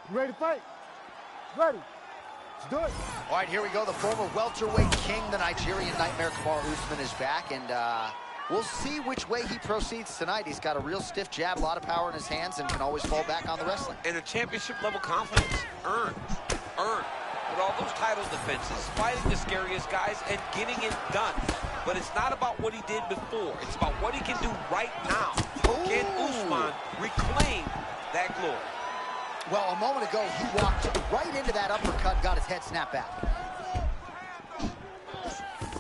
S1: You ready to fight? Ready. Let's do it.
S2: All right, here we go. The former welterweight king, the Nigerian Nightmare Kamaru Usman, is back, and we'll see which way he proceeds tonight. He's got a real stiff jab, a lot of power in his hands, and can always fall back on the wrestling.
S3: And a championship-level confidence. Earned. With all those title defenses, fighting the scariest guys and getting it done. But it's not about what he did before. It's about what he can do right now. Can Usman reclaim that glory?
S2: Well, a moment ago, he walked right into that uppercut, got his head snapped back.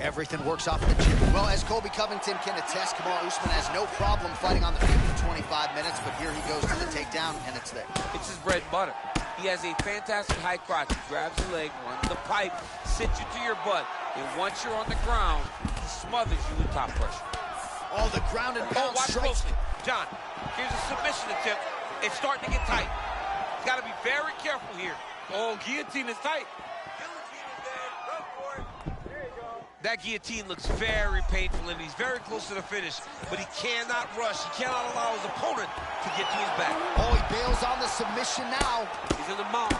S2: Everything works off the chin. Well, as Colby Covington can attest, Kamaru Usman has no problem fighting on the feet for 25 minutes, but here he goes to the takedown, and it's there.
S4: It's his bread and butter. He has a fantastic high crotch. He grabs the leg, runs the pipe, sits you to your butt, and once you're on the ground, he smothers you with top pressure.
S2: Oh, the ground and pound
S4: watch
S2: strikes.
S4: closely. John, here's a submission attempt. It's starting to get tight. He's got to be very careful here. Oh, guillotine is tight. That guillotine looks very painful, and he's very close to the finish, but he cannot rush. He cannot allow his opponent to get to his back.
S2: Oh, he bails on the submission now.
S4: He's in the mount.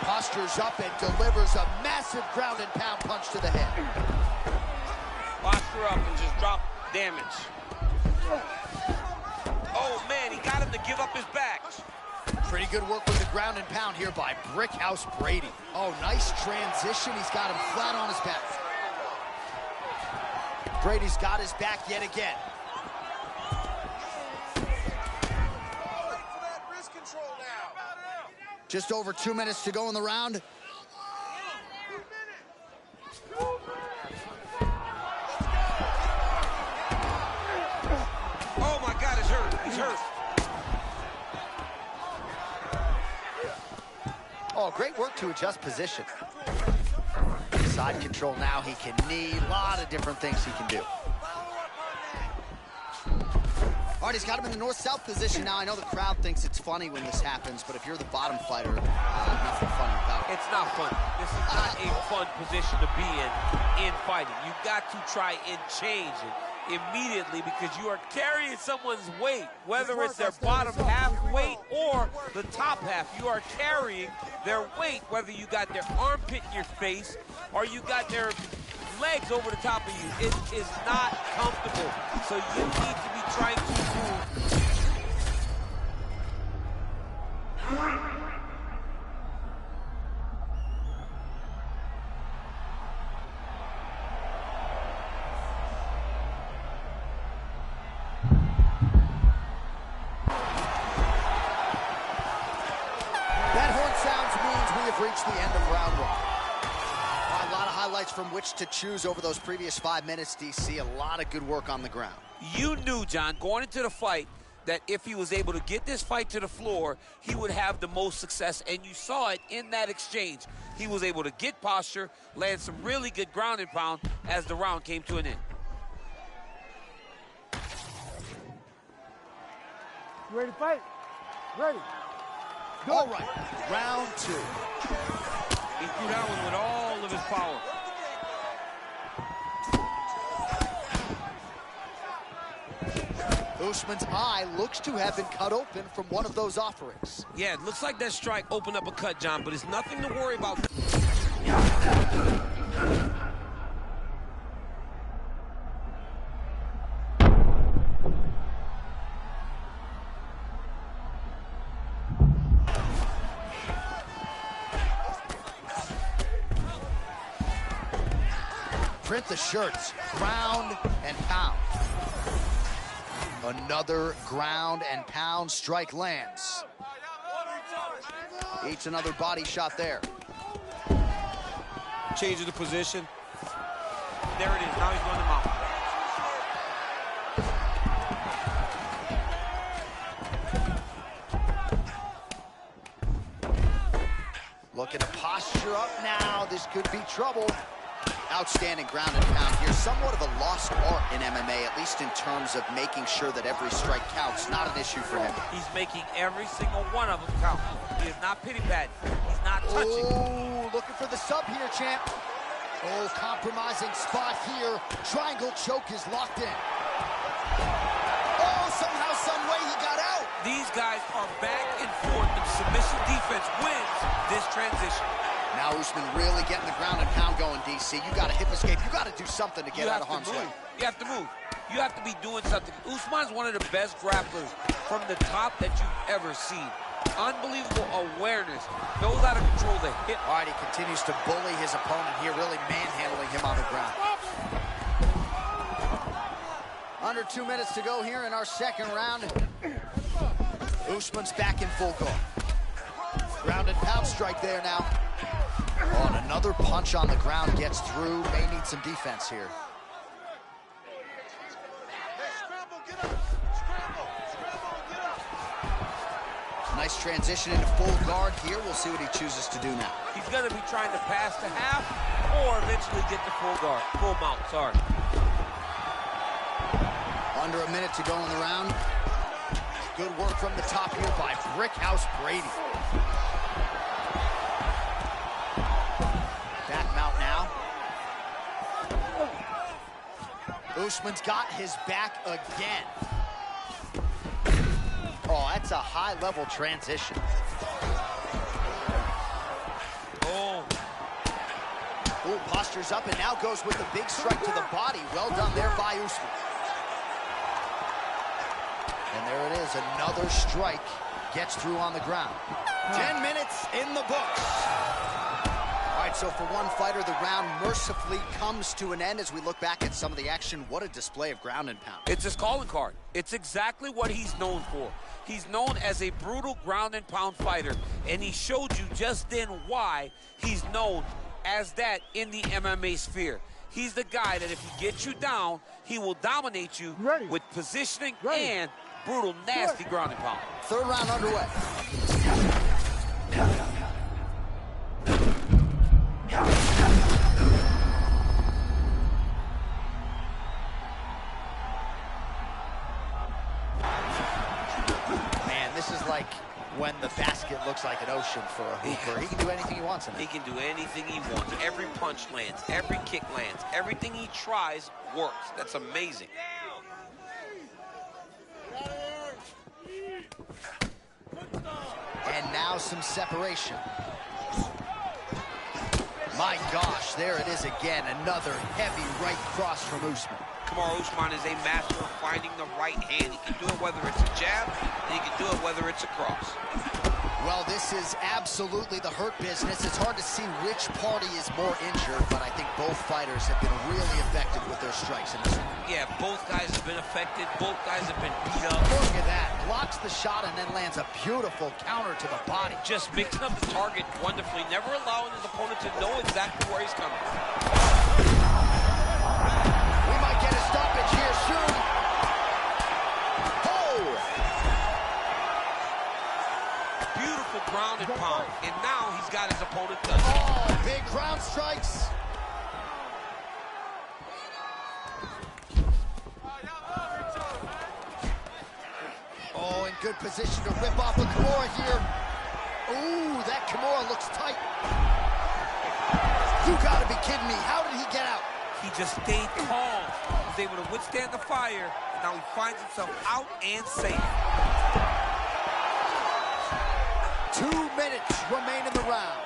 S2: Postures up and delivers a massive ground and pound punch to the head.
S4: Posture up and just drop damage. Oh, man, he got him to give up his back.
S2: Pretty good work with the ground and pound here by Brickhouse Brady. Oh, nice transition. He's got him flat on his back. Brady's got his back yet again. Just over 2 minutes to go in the round.
S4: Oh, my God, he's hurt. He's hurt.
S2: Oh, great work to adjust position. Side control now, he can knee, a lot of different things he can do. All right, he's got him in the north-south position now. I know the crowd thinks it's funny when this happens, but if you're the bottom fighter, nothing funny about it.
S4: It's not fun. This is not a fun position to be in fighting. You've got to try and change it immediately because you are carrying someone's weight, whether it's their bottom half weight or the top half. You are carrying their weight, whether you got their armpit in your face or you got their legs over the top of you. It is not comfortable. So you need to be trying to move.
S2: Reached the end of round one. A lot of highlights from which to choose over those previous 5 minutes, DC. A lot of good work on the ground.
S4: You knew, John, going into the fight, that if he was able to get this fight to the floor, he would have the most success, and you saw it in that exchange. He was able to get posture, land some really good ground and pound as the round came to an end.
S1: You ready to fight? Ready.
S2: All right, round two.
S4: He threw that one with all of his power.
S2: Usman's eye looks to have been cut open from one of those offerings.
S4: Yeah, it looks like that strike opened up a cut, John, but it's nothing to worry about.
S2: Print the shirts, ground and pound. Another ground and pound strike lands. Eats another body shot there.
S3: Change of the position.
S4: There it is, now he's going to mount.
S2: Looking to posture up now. This could be trouble. Outstanding ground and pound here. Somewhat of a lost art in MMA, at least in terms of making sure that every strike counts. Not an issue for him.
S4: He's making every single one of them count. He is not pity-patting. He's not touching.
S2: Oh, looking for the sub here, champ. Oh, compromising spot here. Triangle choke is locked in. Oh, somehow, some way he got out.
S4: These guys are back and forth. The submission defense wins this transition.
S2: Now Usman really getting the ground and pound going, DC. You got to hip escape. You got to do something to get out of harm's way.
S4: You have to move. You have to be doing something. Usman's one of the best grapplers from the top that you've ever seen. Unbelievable awareness. Knows how to control the hip.
S2: All right, he continues to bully his opponent here, really manhandling him on the ground. Under 2 minutes to go here in our second round. Usman's back in full guard. Ground and pound strike there now. Oh, and another punch on the ground gets through. May need some defense here. Nice transition into full guard here. We'll see what he chooses to do now.
S4: He's going to be trying to pass to half or eventually get to full guard, full mount, sorry.
S2: Under a minute to go in the round. Good work from the top here by Brickhouse Brady. Back mount now. Usman's got his back again. Oh, that's a high-level transition.
S4: Oh.
S2: Ooh, postures up and now goes with the big strike to the body. Well done there by Usman. And there it is, another strike gets through on the ground. 10 minutes in the books. All right, so for one fighter, the round mercifully comes to an end as we look back at some of the action. What a display of ground and pound.
S3: It's his calling card. It's exactly what he's known for. He's known as a brutal ground and pound fighter, and he showed you just then why he's known as that in the MMA sphere. He's the guy that if he gets you down, he will dominate you with positioning and brutal, nasty ground and pound.
S2: Third round underway. Man, this is like when the basket looks like an ocean for a hooper. He can do anything he wants in it.
S3: He can do anything he wants. Every punch lands, every kick lands, everything he tries works. That's amazing.
S2: And now some separation. My gosh, there it is again. Another heavy right cross from Usman.
S3: Kamaru Usman is a master of finding the right hand. He can do it whether it's a jab, and he can do it whether it's a cross.
S2: Well, this is absolutely the hurt business. It's hard to see which party is more injured, but I think both fighters have been really effective with their strikes in this one.
S3: Yeah, both guys have been affected. Both guys have been beat up.
S2: Look at that. Blocks the shot and then lands a beautiful counter to the body.
S3: Just mixing up the target wonderfully, never allowing his opponent to know exactly where he's coming.
S2: We might get a stoppage here soon.
S3: Beautiful ground and pound. And now he's got his opponent done.
S2: Oh, big ground strikes. Oh, in good position to rip off a Kimura here. Ooh, that Kimura looks tight. You gotta be kidding me. How did he get out?
S3: He just stayed calm. He was able to withstand the fire. Now he finds himself out and safe.
S2: 2 minutes remain in the round.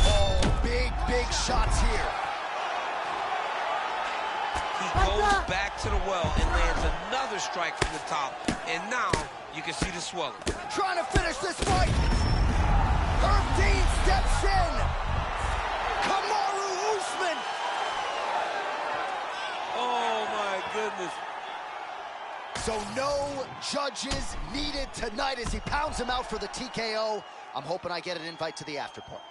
S2: Oh, big shots here.
S3: He goes back to the well and lands another strike from the top. And now you can see the swelling.
S2: Trying to finish this fight. Herb Dean steps in. Kamaru Usman.
S3: Oh, my goodness.
S2: So no judges needed tonight as he pounds him out for the TKO. I'm hoping I get an invite to the after party.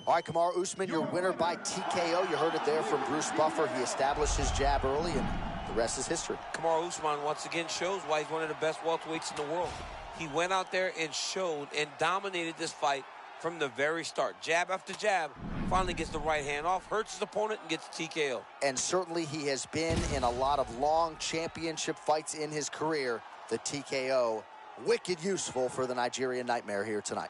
S2: All right, Kamaru Usman, your winner by TKO. You heard it there from Bruce Buffer. He established his jab early, and the rest is history.
S3: Kamaru Usman once again shows why he's one of the best welterweights in the world. He went out there and showed and dominated this fight from the very start. Jab after jab, finally gets the right hand off, hurts his opponent, and gets the TKO.
S2: And certainly he has been in a lot of long championship fights in his career. The TKO, wicked useful for the Nigerian Nightmare here tonight.